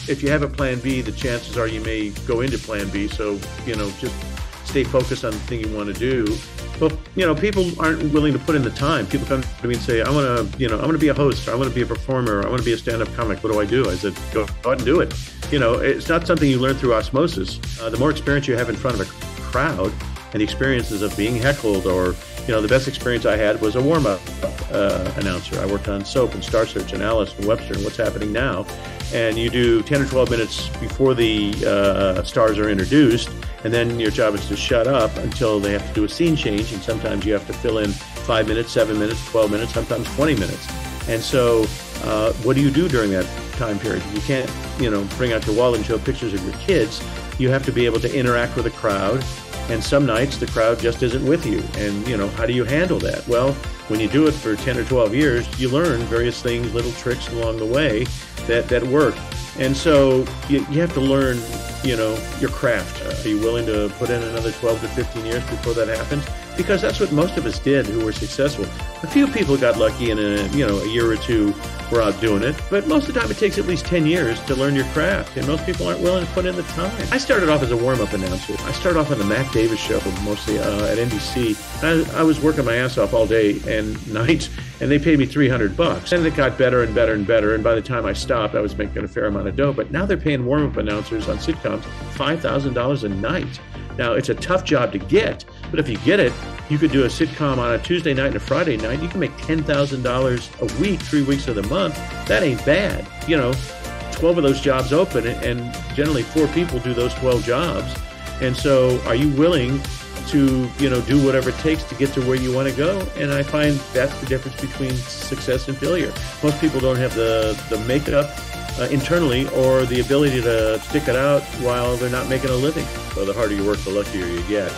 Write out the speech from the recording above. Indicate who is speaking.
Speaker 1: if you have a plan B, the chances are you may go into plan B. So, just stay focused on the thing you want to do. But, people aren't willing to put in the time. People come to me and say, I want to be a host. Or I want to be a performer. Or I want to be a stand-up comic. What do I do? I said, go out and do it. It's not something you learn through osmosis. The more experience you have in front of a crowd and the experiences of being heckled or, the best experience I had was a warm-up announcer. I worked on Soap and Star Search and Alice and Webster and What's Happening Now. And you do 10 or 12 minutes before the stars are introduced. And then your job is to shut up until they have to do a scene change. And sometimes you have to fill in 5 minutes, 7 minutes, 12 minutes, sometimes 20 minutes. And so what do you do during that time period? You can't, bring out your wallet and show pictures of your kids. You have to be able to interact with a crowd. And some nights the crowd just isn't with you. And, how do you handle that? Well, when you do it for 10 or 12 years, you learn various things, little tricks along the way that work. And so you have to learn, your craft. Are you willing to put in another 12 to 15 years before that happens? Because that's what most of us did who were successful. A few people got lucky and a year or two were out doing it. But most of the time it takes at least 10 years to learn your craft. And most people aren't willing to put in the time. I started off as a warm-up announcer. I started off on the Mac Davis show, mostly at NBC. I was working my ass off all day and night, and they paid me $300. And it got better and better and better. And by the time I stopped, I was making a fair amount of dough. But now they're paying warm-up announcers on sitcoms $5,000 a night. Now, it's a tough job to get, but if you get it, you could do a sitcom on a Tuesday night and a Friday night. You can make $10,000 a week, 3 weeks of the month. That ain't bad. 12 of those jobs open, and generally 4 people do those 12 jobs. And so are you willing to, do whatever it takes to get to where you want to go? And I find that's the difference between success and failure. Most people don't have the makeup internally or the ability to stick it out while they're not making a living. So the harder you work, the luckier you get.